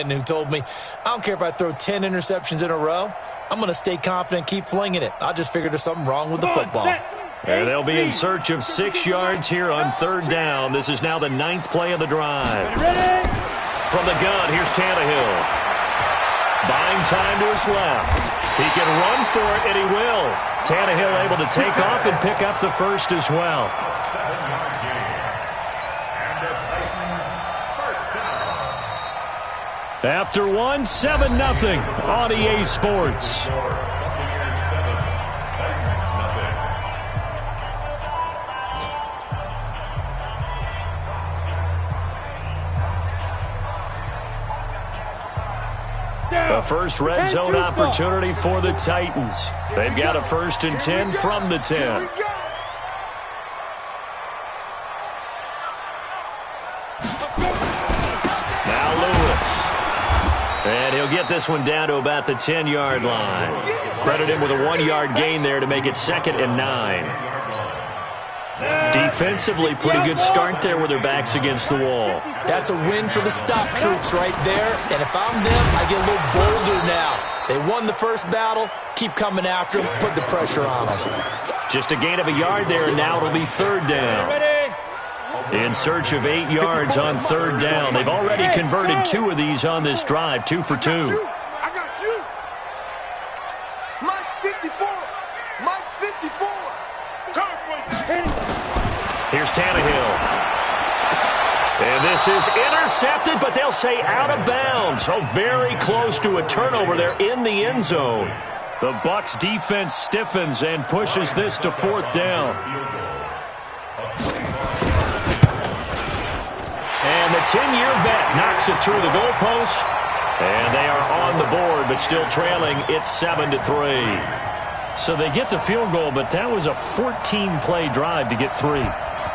who told me, I don't care if I throw 10 interceptions in a row, I'm going to stay confident and keep flinging it. I just figured there's something wrong with the football. And they'll be in search of 6 yards here on third down. This is now the 9th play of the drive. From the gun, here's Tannehill. Buying time to his left. He can run for it, and he will. Tannehill able to take off and pick up the first as well. After one, 7-0 on EA Sports. The first red zone opportunity for the Titans. They've got a 1st and 10 from the 10. Now Lewis. And he'll get this one down to about the 10-yard line. Credit him with a 1-yard gain there to make it 2nd and 9. Defensively, pretty good start there with their backs against the wall. That's a win for the stop troops right there. And if I'm them, I get a little bolder now. They won the first battle. Keep coming after them. Put the pressure on them. Just a gain of a yard there, and now it'll be 3rd down. In search of 8 yards on 3rd down. They've already converted 2 of these on this drive, 2 for 2. I got you. Mike's 54. Mike's 54. Here's Tannehill. And this is intercepted, but they'll say out of bounds. Oh, very close to a turnover there in the end zone. The Bucs defense stiffens and pushes this to 4th down. And the 10-year vet knocks it through the goalpost. And they are on the board, but still trailing. It's 7-3. So they get the field goal, but that was a 14-play drive to get 3.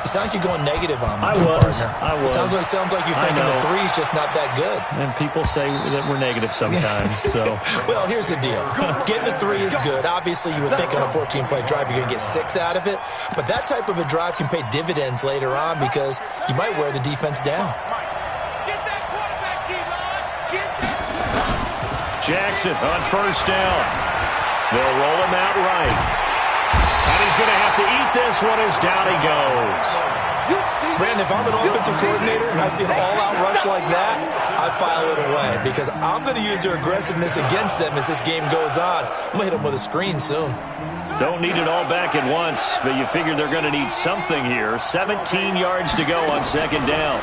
You sound like you're going negative on me. I was. Sounds like you're thinking the 3's just not that good. And people say that we're negative sometimes. So, well, here's the deal. Getting the 3 is good. Obviously, you would think on a 14-play drive you're going to get 6 out of it. But that type of a drive can pay dividends later on because you might wear the defense down. Jackson on 1st down. They'll roll him out right. And he's going to have to eat this one as down he goes. Brandon, if I'm an offensive coordinator and I see an all-out rush like that, I file it away because I'm going to use their aggressiveness against them as this game goes on. I'm going to hit them with a screen soon. Don't need it all back at once, but you figure they're going to need something here. 17 yards to go on 2nd down.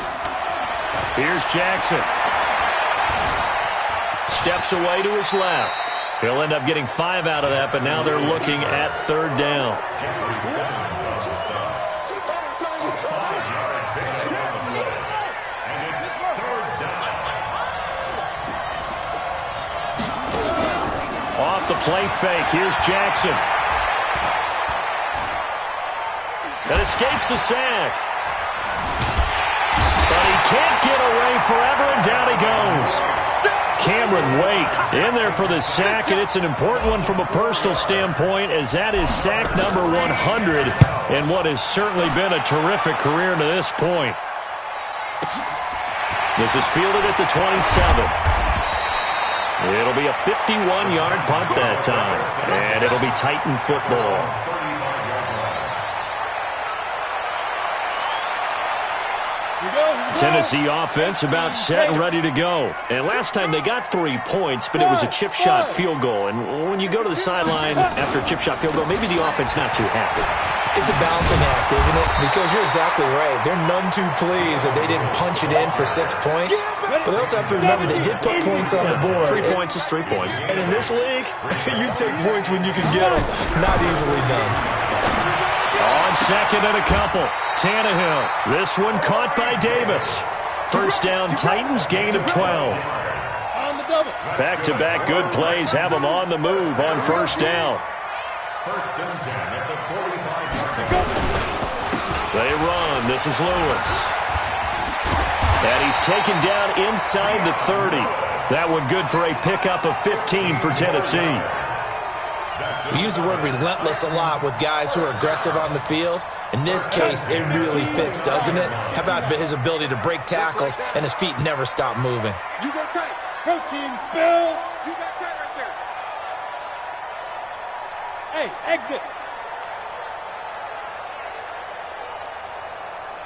Here's Jackson. Steps away to his left. He'll end up getting 5 out of that, but now they're looking at 3rd down. Off the play fake, here's Jackson. That escapes the sack. But he can't get away forever, and down he goes. Cameron Wake in there for the sack, and it's an important one from a personal standpoint as that is sack number 100 in what has certainly been a terrific career to this point. This is fielded at the 27. It'll be a 51-yard punt that time, and it'll be Titan football. Tennessee offense about set and ready to go. And last time they got 3 points, but it was a chip shot field goal. And when you go to the sideline after a chip shot field goal, maybe the offense not too happy. It's a balancing act, isn't it? Because you're exactly right. They're none too pleased that they didn't punch it in for 6 points. But they also have to remember they did put points on the board. 3 points is 3 points. And in this league, you take points when you can get them. Not easily done. On 2nd and a couple. Tannehill. This one caught by Davis. 1st down, Titans, gain of 12. Back-to-back good plays have them on the move on 1st down. They run. This is Lewis. And he's taken down inside the 30. That one good for a pickup of 15 for Tennessee. We use the word relentless a lot with guys who are aggressive on the field. In this case, it really fits, doesn't it? How about his ability to break tackles and his feet never stop moving? Coaching spill. You got tight right there. Hey, exit.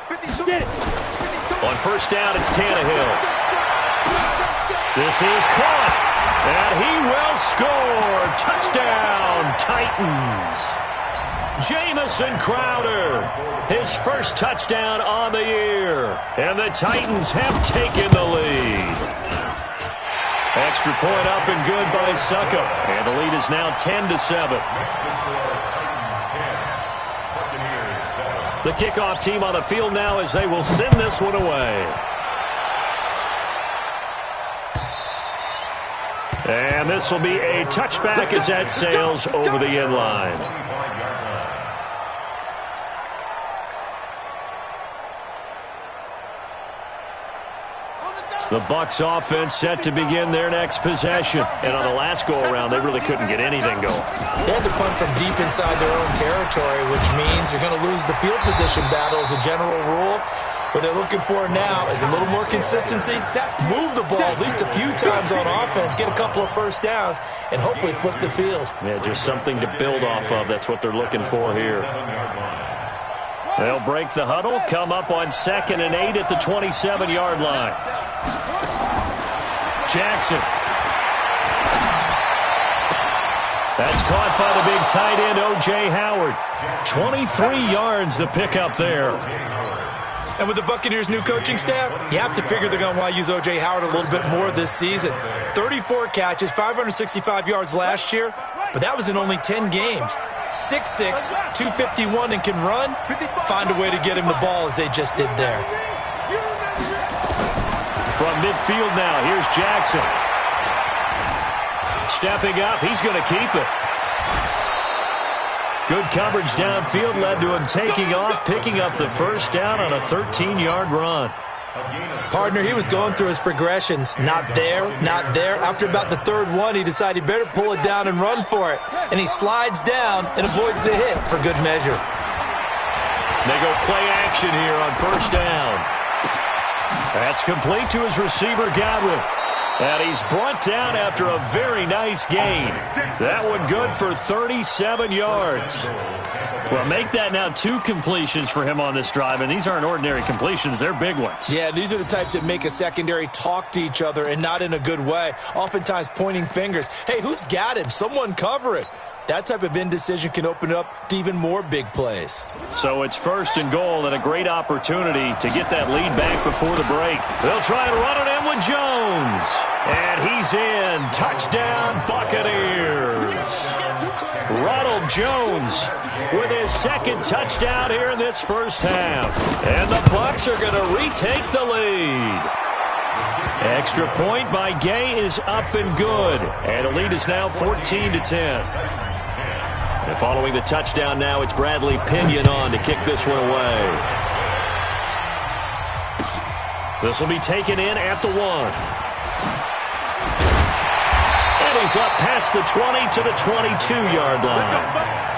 52. Get it. 52. On first down, it's Tannehill. This is caught, and he will score. Touchdown, Titans. Jamison Crowder, his first touchdown on the year, and the Titans have taken the lead. Extra point up and good by Succa, and the lead is now 10-7. The kickoff team on the field now as they will send this one away. And this will be a touchback as that sails over the end line. The Bucs offense set to begin their next possession. And on the last go-around, they really couldn't get anything going. They had to punt from deep inside their own territory, which means you're going to lose the field position battle as a general rule. What they're looking for now is a little more consistency. Move the ball at least a few times on offense, get a couple of first downs, and hopefully flip the field. Yeah, just something to build off of. That's what they're looking for here. They'll break the huddle, come up on 2nd and 8 at the 27-yard line. Jackson. That's caught by the big tight end, O.J. Howard. 23 yards the pickup there. And with the Buccaneers' new coaching staff, you have to figure they're going to want to use O.J. Howard a little bit more this season. 34 catches, 565 yards last year, but that was in only 10 games. 6'6", 251, and can run. Find a way to get him the ball as they just did there. From midfield now, here's Jackson. Stepping up, he's going to keep it. Good coverage downfield led to him taking off, picking up the first down on a 13-yard run. Partner, he was going through his progressions. Not there, not there. After about the third one, he decided he better pull it down and run for it. And he slides down and avoids the hit for good measure. They go play action here on first down. That's complete to his receiver, Godwin. And he's brought down after a very nice gain. That one good for 37 yards. Well, make that now 2 completions for him on this drive, and these aren't ordinary completions. They're big ones. Yeah, these are the types that make a secondary talk to each other and not in a good way. Oftentimes pointing fingers. Hey, who's got him? Someone cover it. That type of indecision can open up to even more big plays. So it's 1st and goal and a great opportunity to get that lead back before the break. They'll try and run it in with Jones. And he's in. Touchdown, Buccaneers. Ronald Jones with his 2nd touchdown here in this first half. And the Bucs are going to retake the lead. Extra point by Gay is up and good. And the lead is now 14-10. And following the touchdown now, it's Bradley Pinion on to kick this one away. This will be taken in at the 1. And he's up past the 20 to the 22-yard line.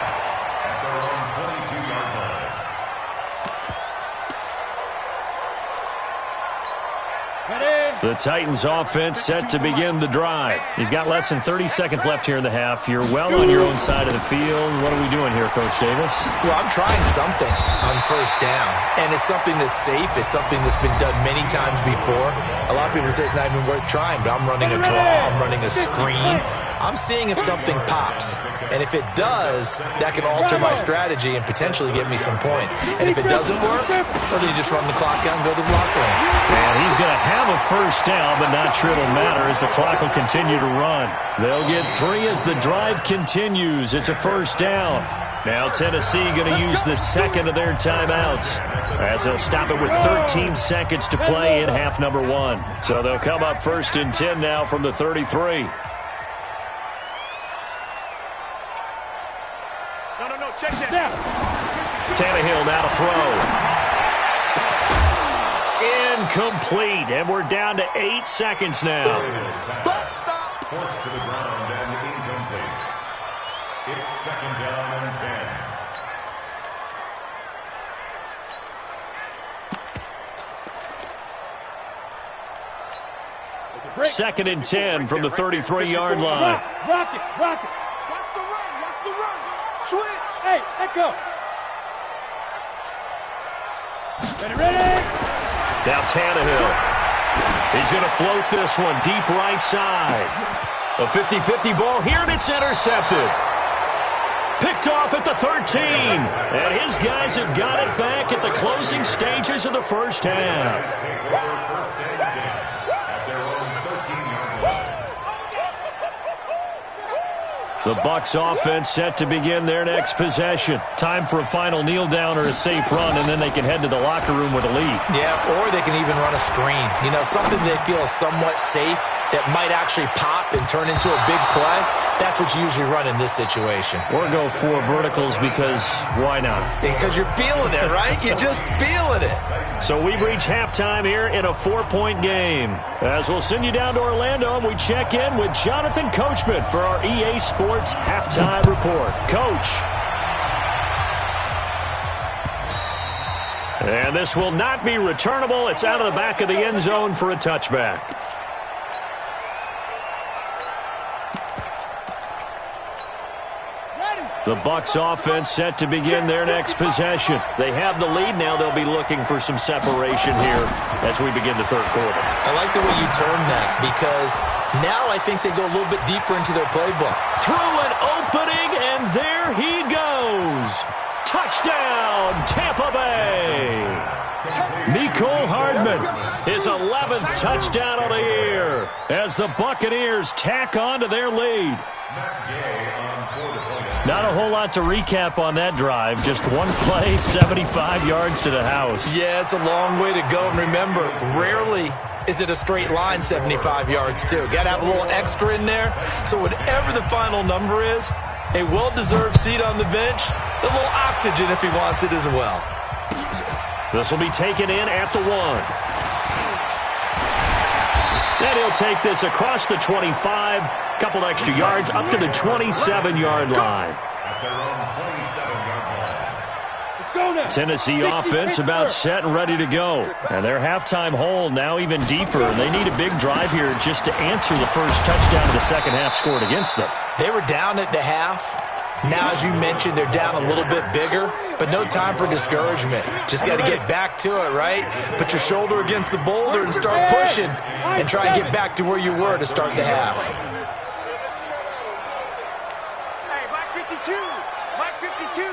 The Titans offense set to begin the drive. You've got less than 30 seconds left here in the half. You're well on your own side of the field. What are we doing here, Coach Davis? Well, I'm trying something on first down, and it's something that's safe. It's something that's been done many times before. A lot of people say it's not even worth trying, but I'm running a draw. I'm running a screen. I'm seeing if something pops. And if it does, that can alter my strategy and potentially get me some points. And if it doesn't work, well, then you just run the clock out and go to the locker room. And he's going to have a first down, but not sure it'll matter as the clock will continue to run. They'll get 3 as the drive continues. It's a first down. Now Tennessee going to use the 2nd of their timeouts as they'll stop it with 13 seconds to play in half number 1. So they'll come up 1st and 10 now from the 33. Check that. Tannehill now to throw. Incomplete, and we're down to 8 seconds now. Forced to the ground and incomplete. It's 2nd down and 10. 2nd and 10 from the 33-yard line. Rock it, rock it. Watch the run, watch the run. Switch. Hey, let go. Ready? Now Tannehill. He's going to float this one deep right side. A 50-50 ball here, and it's intercepted. Picked off at the 13. And his guys have got it back at the closing stages of the first half. First and 10 at their own 13-yard line. The Bucs offense set to begin their next possession. Time for a final kneel down or a safe run, and then they can head to the locker room with a lead. Yeah, or they can even run a screen. You know, something they feel is somewhat safe that might actually pop and turn into a big play. That's what you usually run in this situation. Or go 4 verticals because why not? Because you're feeling it, right? You're just feeling it. So we've reached halftime here in a 4-point game. As we'll send you down to Orlando, and we check in with Jonathan Coachman for our EA Sports Halftime Report. Coach. And this will not be returnable. It's out of the back of the end zone for a touchback. The Bucs offense set to begin their next possession. They have the lead now. They'll be looking for some separation here as we begin the third quarter. I like the way you term that because now I think they go a little bit deeper into their playbook. Through an opening, and there he goes. Touchdown, Tampa Bay. Mecole Hardman, his 11th touchdown of the year as the Buccaneers tack on to their lead. Not a whole lot to recap on that drive. Just one play, 75 yards to the house. Yeah, it's a long way to go. And remember, rarely is it a straight line 75 yards, too. Got to have a little extra in there. So whatever the final number is, a well-deserved seat on the bench, a little oxygen if he wants it as well. This will be taken in at the 1. Then he'll take this across the 25, couple extra yards up to the 27-yard line. At their own 27-yard line. Tennessee offense about set and ready to go. And their halftime hole now even deeper. And they need a big drive here just to answer the first touchdown of the second half scored against them. They were down at the half. Now, as you mentioned, they're down a little bit bigger, but no time for discouragement. Just got to get back to it, right? Put your shoulder against the boulder and start pushing and try and get back to where you were to start the half. Hey, Mike 52. Mike 52.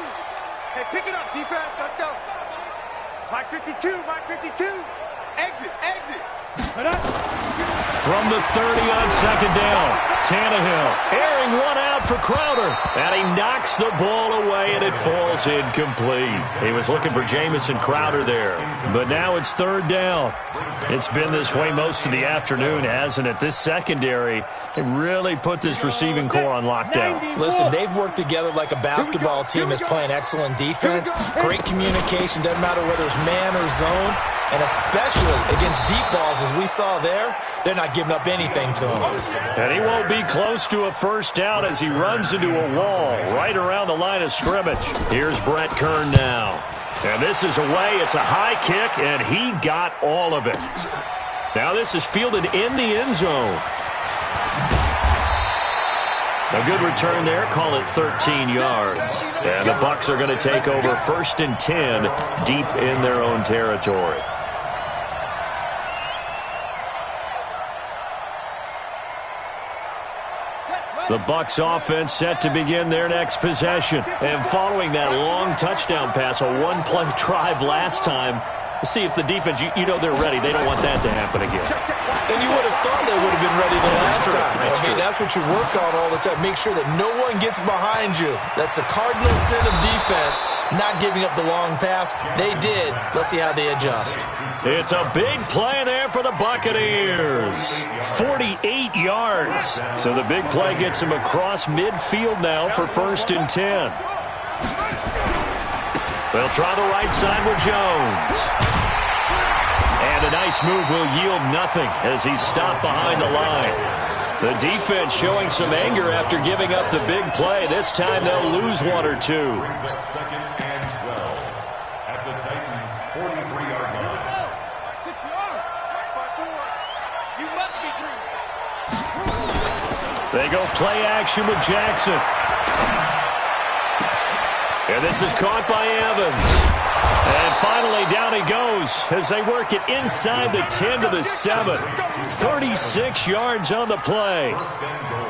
Hey, pick it up, defense. Let's go. Mike 52. Mike 52. Exit. Exit. From the 30 on second down, Tannehill airing one out for Crowder, and he knocks the ball away, and it falls incomplete. He was looking for Jamison Crowder there, but now it's third down. It's been this way most of the afternoon, hasn't it? This secondary, they really put this receiving core on lockdown. Listen, they've worked together like a basketball team that's playing excellent defense, great communication, doesn't matter whether it's man or zone, and especially against deep balls as we saw there, they're not giving up anything to him. And he won't be close to a first down as he runs into a wall right around the line of scrimmage. Here's Brett Kern now. And this is away. It's a high kick, and he got all of it. Now this is fielded in the end zone. A good return there. Call it 13 yards. And the Bucs are going to take over first and 10 deep in their own territory. The Bucs offense set to begin their next possession. And following that long touchdown pass, a one-play drive last time, see if the defense, you know they're ready. They don't want that to happen again. And you would have thought they would have been ready the last time. I mean, that's what you work on all the time. Make sure that no one gets behind you. That's the cardinal sin of defense, not giving up the long pass. They did. Let's see how they adjust. It's a big play there for the Buccaneers. 48 yards. So the big play gets them across midfield now for first and 10. They'll try the right side with Jones. And a nice move will yield nothing as he's stopped behind the line. The defense showing some anger after giving up the big play. This time they'll lose one or two. Brings up second and 12 at the Titans' 43-yard line. You must be true. They go play action with Jackson. And this is caught by Evans. And finally, down he goes as they work it inside the 10 to the 7. 36 yards on the play.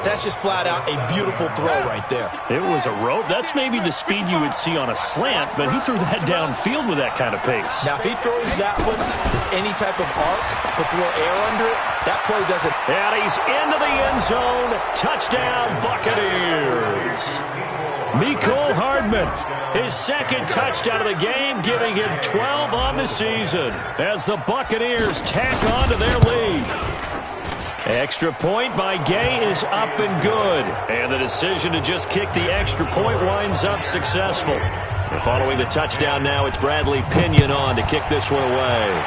That's just flat out a beautiful throw right there. It was a rope. That's maybe the speed you would see on a slant, but he threw that downfield with that kind of pace. Now, if he throws that one with any type of arc, puts a little air under it, that play doesn't. And he's into the end zone. Touchdown, Buccaneers. Mecole Hardman, his second touchdown of the game, giving him 12 on the season as the Buccaneers tack on to their lead. Extra point by Gay is up and good. And the decision to just kick the extra point winds up successful. And following the touchdown now, it's Bradley Pinion on to kick this one away.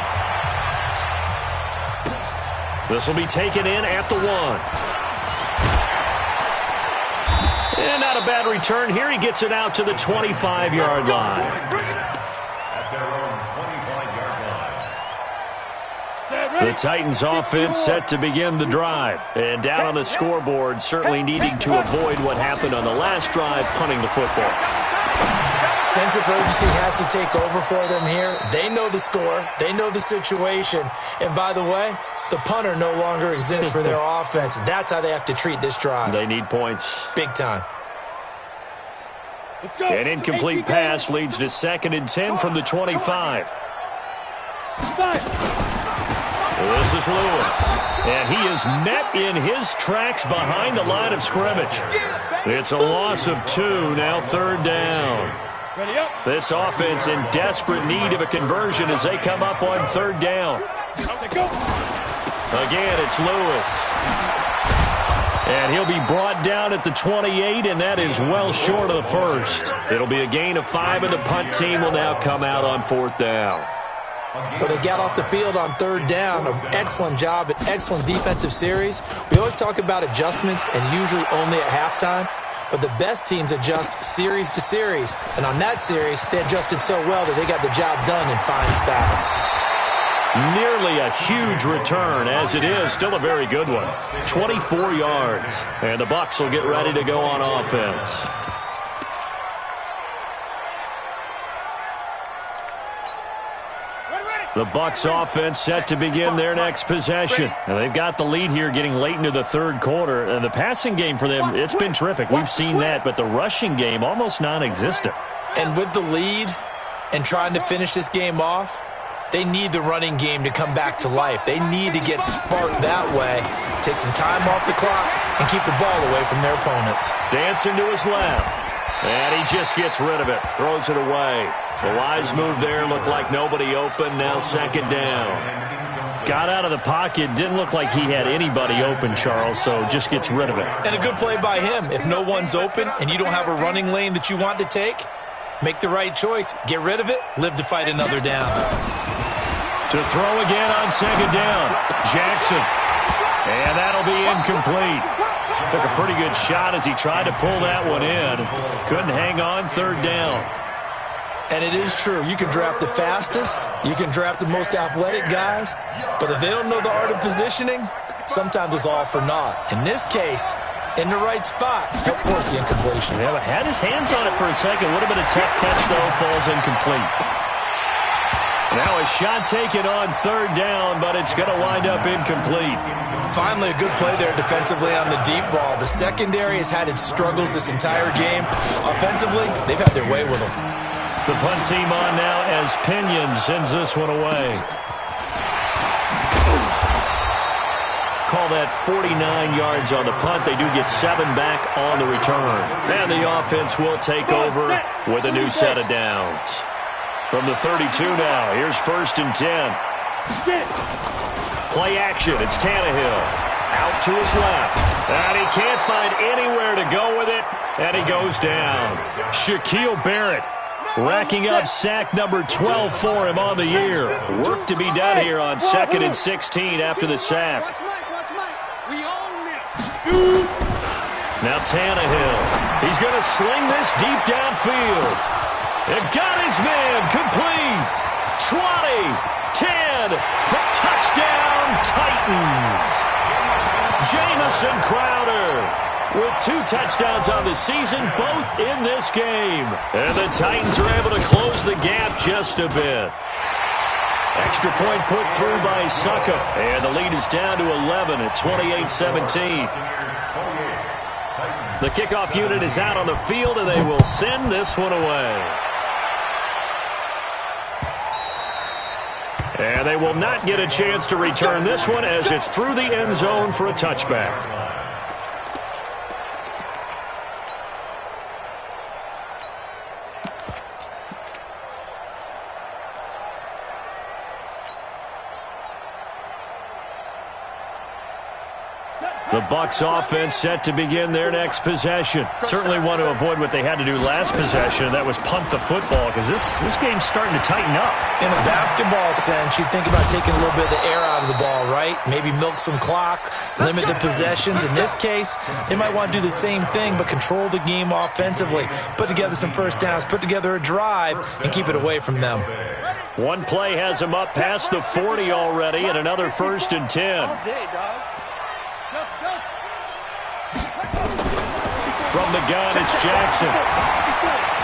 This will be taken in at the 1. And not a bad return here. He gets it out to the 25-yard line. At their own 25-yard line. The Titans offense set to begin the drive. And down on the scoreboard, certainly needing to avoid what happened on the last drive, punting the football. Sense of urgency has to take over for them here. They know the score. They know the situation. And by the way, the punter no longer exists for their offense. That's how they have to treat this drive. They need points. Big time. Let's go. An incomplete pass leads to 2nd and 10 from the 25. This is Lewis. And he is met in his tracks behind the line of scrimmage. It's a loss of 2, now 3rd down. This offense in desperate need of a conversion as they come up on 3rd down. Again, it's Lewis. And he'll be brought down at the 28, and that is well short of the first. It'll be a gain of 5, and the punt team will now come out on 4th down. Well, they got off the field on 3rd down. An excellent job, an excellent defensive series. We always talk about adjustments and usually only at halftime. But the best teams adjust series to series. And on that series, they adjusted so well that they got the job done in fine style. Nearly a huge return, as it is still a very good one. 24 yards. And the Bucs will get ready to go on offense. The Bucs offense set to begin their next possession. And they've got the lead here getting late into the 3rd quarter. And the passing game for them, it's been terrific. We've seen that, but the rushing game almost non-existent. And with the lead and trying to finish this game off, they need the running game to come back to life. They need to get sparked that way, take some time off the clock, and keep the ball away from their opponents. Dancing to his left. And he just gets rid of it, throws it away. The wise move there, looked like nobody open, now 2nd down. Got out of the pocket, didn't look like he had anybody open, Charles, so just gets rid of it. And a good play by him. If no one's open and you don't have a running lane that you want to take, make the right choice. Get rid of it, live to fight another down. To throw again on 2nd down, Jackson. And that'll be incomplete. Took a pretty good shot as he tried to pull that one in. Couldn't hang on, 3rd down. And it is true. You can draft the fastest. You can draft the most athletic guys. But if they don't know the art of positioning, sometimes it's all for naught. In this case, in the right spot, help force the incompletion. Yeah, but had his hands on it for a second. Would have been a tough catch, though. Falls incomplete. Now a shot taken on 3rd down, but it's going to wind up incomplete. Finally, a good play there defensively on the deep ball. The secondary has had its struggles this entire game. Offensively, they've had their way with them. The punt team on now as Pinion sends this one away. Call that 49 yards on the punt. They do get 7 back on the return. And the offense will take over with a new set of downs. From the 32 now, here's 1st and 10. Play action, it's Tannehill. Out to his left. And he can't find anywhere to go with it. And he goes down. Shaquille Barrett racking up sack number 12 for him on the year. Work to be done here on 2nd and 16 after the sack. Now Tannehill. He's going to sling this deep downfield. It got his man complete. 20, 10, for touchdown Titans. Jamison Crowder with 2 touchdowns on the season, both in this game. And the Titans are able to close the gap just a bit. Extra point put through by Succa. And the lead is down to 11 at 28-17. The kickoff unit is out on the field, and they will send this one away. And they will not get a chance to return this one as it's through the end zone for a touchback. The Bucs offense set to begin their next possession. Certainly want to avoid what they had to do last possession. That was punt the football, because this game's starting to tighten up. In a basketball sense, you think about taking a little bit of the air out of the ball, right? Maybe milk some clock, limit the possessions. In this case, they might want to do the same thing, but control the game offensively. Put together some first downs, put together a drive, and keep it away from them. One play has them up past the 40 already, and another 1st and 10. From the gun, it's Jackson.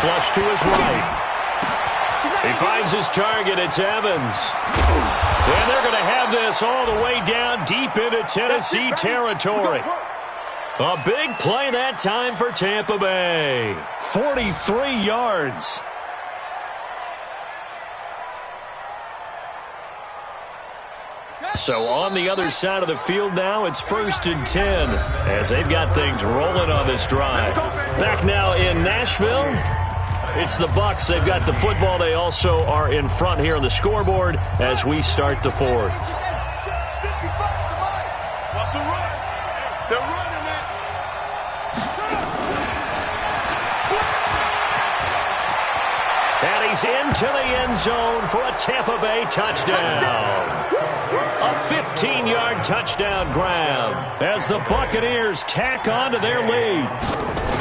Flush to his right. He finds his target. It's Evans. And they're going to have this all the way down deep into Tennessee territory. A big play that time for Tampa Bay. 43 yards. So on the other side of the field now, it's 1st and 10 as they've got things rolling on this drive. Back now in Nashville, it's the Bucs. They've got the football. They also are in front here on the scoreboard as we start the 4th. And he's into the end zone for a Tampa Bay touchdown. A 15-yard touchdown grab as the Buccaneers tack on to their lead.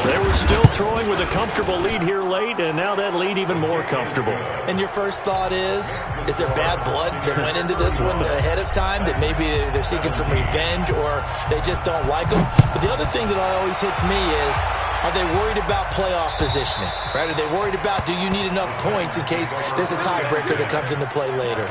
They were still throwing with a comfortable lead here late, and now that lead even more comfortable. And your first thought is there bad blood that went into this one ahead of time, that maybe they're seeking some revenge or they just don't like them? But the other thing that always hits me is, are they worried about playoff positioning? Right? Are they worried about, do you need enough points in case there's a tiebreaker that comes into play later?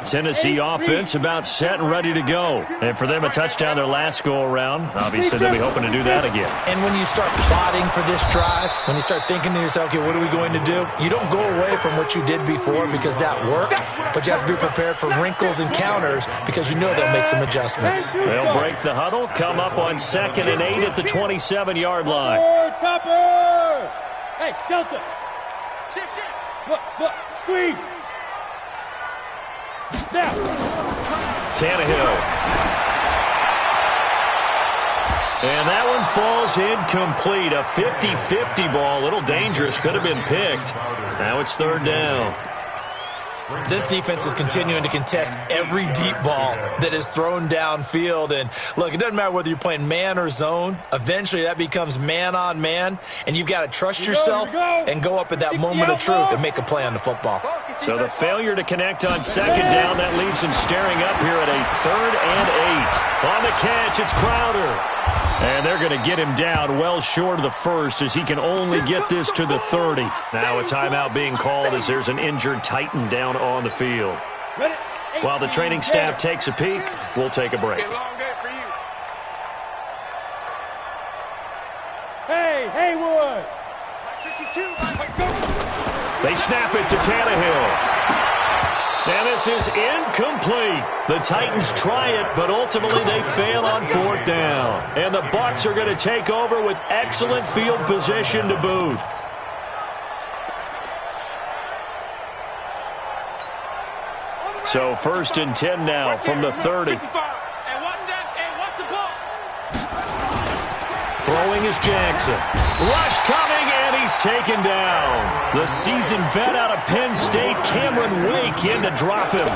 Tennessee offense about set and ready to go. And for them, a touchdown their last go-around. Obviously, they'll be hoping to do that again. And when you start plotting for this drive, when you start thinking to yourself, okay, what are we going to do? You don't go away from what you did before because that worked, but you have to be prepared for wrinkles and counters because you know they'll make some adjustments. They'll break the huddle, come up on 2nd and 8 at the 27-yard line. Topper! Hey, Delta! Shift. Look, squeeze! Now. Tannehill. And that one falls incomplete. A 50-50 ball. A little dangerous. Could have been picked. Now it's 3rd down. This defense is continuing to contest every deep ball that is thrown downfield. And, look, it doesn't matter whether you're playing man or zone. Eventually, that becomes man-on-man. And you've got to trust yourself and go up at that moment of truth and make a play on the football. So the failure to connect on 2nd down, that leaves them staring up here at a 3rd and 8. On the catch, it's Crowder. And they're going to get him down well short of the 1st as he can only get this to the 30. Now a timeout being called as there's an injured Titan down on the field. While the training staff takes a peek, we'll take a break. Hey, Haywood! They snap it to Tannehill. And this is incomplete. The Titans try it, but ultimately they fail on 4th down. And the Bucs are going to take over with excellent field position to boot. So 1st and 10 now from the 30. Throwing is Jackson. Rush coming, and he's taken down. The seasoned vet out of Penn State, Cameron Wake, in to drop him.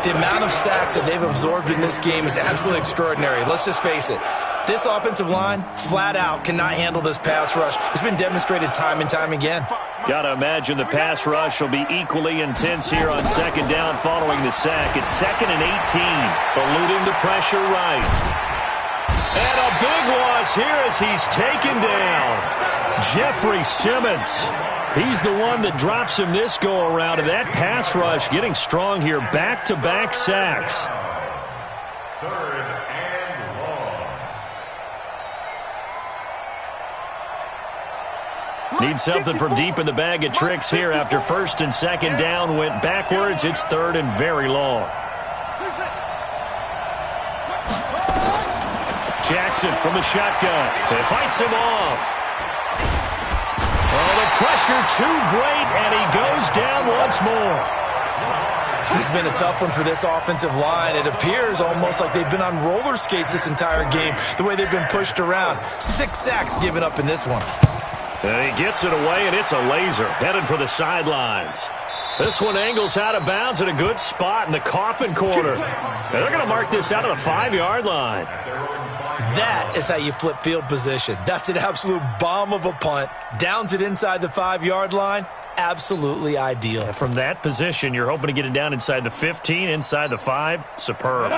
The amount of sacks that they've absorbed in this game is absolutely extraordinary. Let's just face it. This offensive line, flat out, cannot handle this pass rush. It's been demonstrated time and time again. Got to imagine the pass rush will be equally intense here on second down following the sack. It's 2nd and 18, eluding the pressure right. And a big loss here as he's taken down. Jeffrey Simmons. He's the one that drops him this go-around, and that pass rush getting strong here. Back-to-back sacks. 3rd and long. Need something from deep in the bag of tricks here after 1st and 2nd down went backwards. It's 3rd and very long. Jackson from the shotgun. It fights him off. Oh, the pressure too great, and he goes down once more. This has been a tough one for this offensive line. It appears almost like they've been on roller skates this entire game, the way they've been pushed around. 6 sacks given up in this one. And he gets it away, and it's a laser headed for the sidelines. This one angles out of bounds at a good spot in the coffin corner. And they're going to mark this out of the 5-yard line. That is how you flip field position. That's an absolute bomb of a punt. Downs it inside the 5-yard line. Absolutely ideal. And from that position, you're hoping to get it down inside the 15, inside the 5. Superb.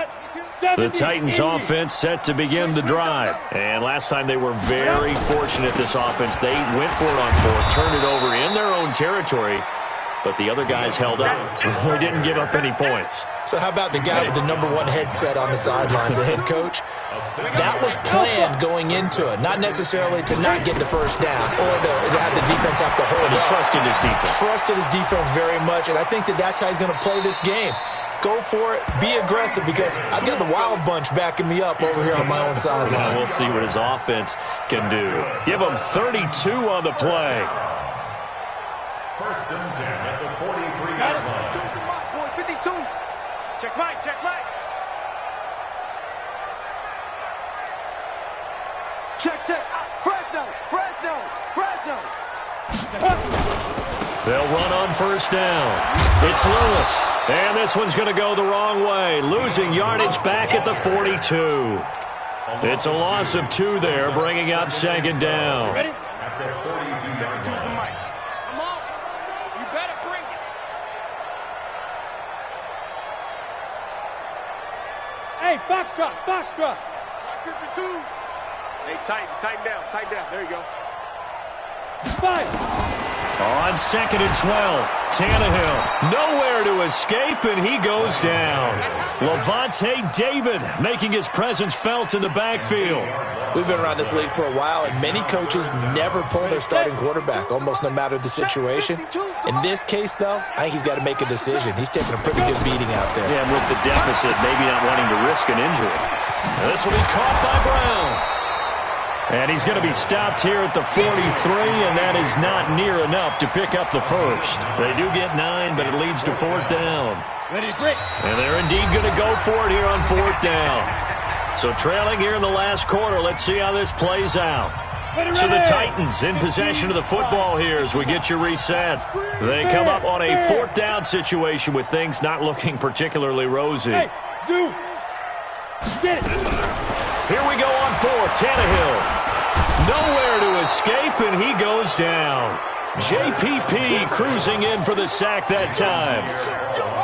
The Titans offense set to begin the drive. And last time they were very fortunate, this offense. They went for it on 4th, turned it over in their own territory. But the other guys held up. They didn't give up any points. So how about the guy with the #1 headset on the sidelines, the head coach? That was planned going into it, not necessarily to not get the first down or to have the defense have to hold He up. trusted his defense. Trusted his defense very much, and I think that's how he's going to play this game. Go for it. Be aggressive, because I've got the Wild Bunch backing me up over here on my own sideline. We'll see what his offense can do. Give him 32 on the play. 1st and 10 at the 43-yard line. Boys, 52. Check Mike, check Mike. Check, check. Fresno, Fresno, Fresno. They'll run on 1st down. It's Lewis. And this one's going to go the wrong way. Losing yardage back at the 42. It's a loss of 2 there, bringing up 2nd down. Ready? At the 42-yard line. The mic. Come on. You better bring it. Hey, Foxtrot, Foxtrot. 52. Hey, tighten down. There you go. 5. On 2nd and 12, Tannehill nowhere to escape, and he goes down. Levante David making his presence felt in the backfield. We've been around this league for a while, and many coaches never pull their starting quarterback, almost no matter the situation. In this case, though, I think he's got to make a decision. He's taking a pretty good beating out there. Yeah, and with the deficit, maybe not wanting to risk an injury. This will be caught by Brown. And he's going to be stopped here at the 43, and that is not near enough to pick up the first. They do get 9, but it leads to 4th down. Ready, break. And they're indeed going to go for it here on 4th down. So trailing here in the last quarter, let's see how this plays out. So the Titans in possession of the football here as we get you reset. They come up on a 4th down situation with things not looking particularly rosy. Hey, Zoo. Get it. Here we go on 4th. Tannehill. Nowhere to escape, and he goes down. JPP cruising in for the sack that time.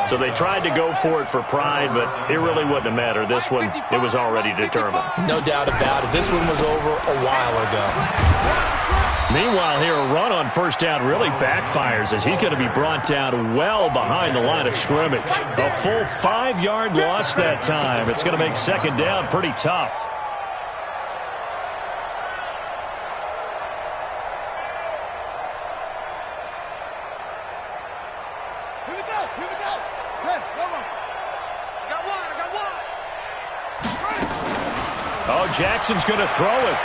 So they tried to go for it for pride, but it really wouldn't have mattered. This one, it was already determined. No doubt about it. This one was over a while ago. Meanwhile, here a run on 1st down really backfires as he's going to be brought down well behind the line of scrimmage. A full 5-yard loss that time. It's going to make 2nd down pretty tough. Oh, Jackson's going to throw it.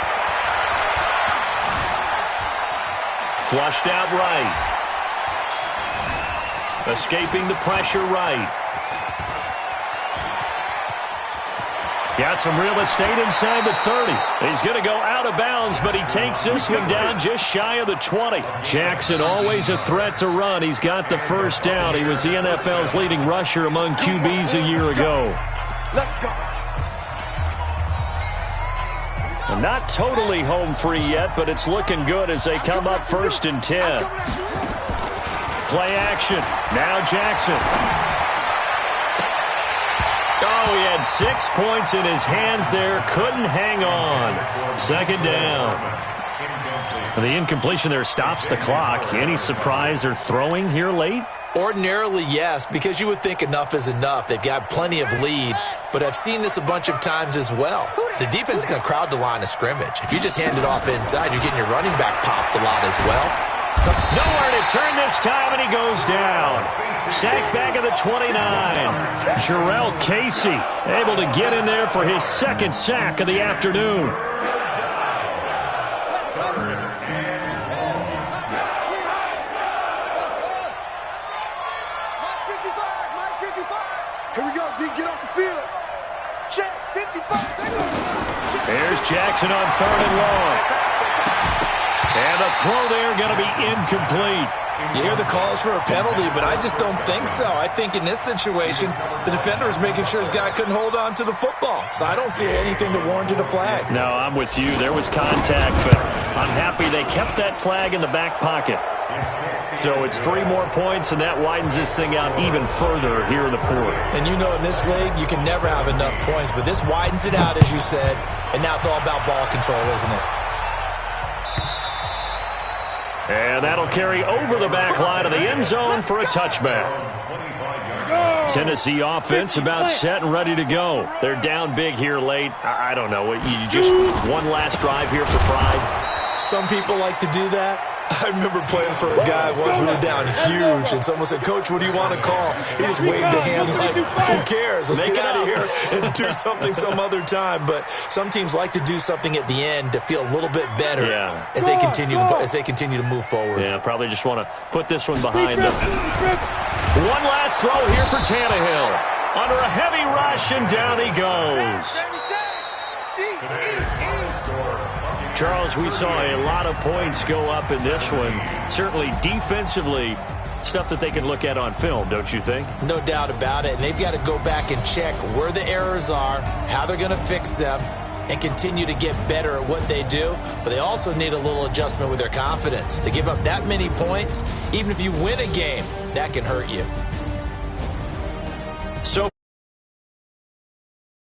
Flushed out right. Escaping the pressure right. Got some real estate inside the 30. He's going to go out of bounds, but he takes this one down just shy of the 20. Jackson always a threat to run. He's got the 1st down. He was the NFL's leading rusher among QBs a year ago. Let's go. Not totally home free yet, but it's looking good as they come up 1st and 10. Play action. Now Jackson. Oh, he had 6 points in his hands there. Couldn't hang on. 2nd down. The incompletion there stops the clock. Any surprise they're throwing here late? Ordinarily, yes, because you would think enough is enough. They've got plenty of lead, but I've seen this a bunch of times as well. The defense is going to crowd the line of scrimmage. If you just hand it off inside, you're getting your running back popped a lot as well. Nowhere to turn this time, and he goes down. Sacked back at the 29. Jarrell Casey able to get in there for his 2nd sack of the afternoon. Here we go, D. Get off the field. Check, 55. There's Jackson on 3rd and long. And the throw there going to be incomplete. You hear the calls for a penalty, but I just don't think so. I think in this situation, the defender is making sure his guy couldn't hold on to the football. So I don't see anything to warrant a flag. No, I'm with you. There was contact, but I'm happy they kept that flag in the back pocket. So it's 3 more points, and that widens this thing out even further here in the 4th. And you know in this league, you can never have enough points, but this widens it out, as you said, and now it's all about ball control, isn't it? And that'll carry over the back line of the end zone for a touchback. Tennessee offense about set and ready to go. They're down big here late. I don't know. You just one last drive here for pride? Some people like to do that. I remember playing for a guy once. We were down huge, and someone said, "Coach, what do you want to call?" He just waved a hand like, "Who cares? Let's get out of here and do something some other time." But some teams like to do something at the end to feel a little bit better as they continue to move forward. Yeah, probably just want to put this one behind them. One last throw here for Tannehill. Under a heavy rush, and down he goes. Charles, we saw a lot of points go up in this one. Certainly defensively, stuff that they can look at on film, don't you think? No doubt about it. And they've got to go back and check where the errors are, how they're going to fix them, and continue to get better at what they do. But they also need a little adjustment with their confidence. To give up that many points, even if you win a game, that can hurt you.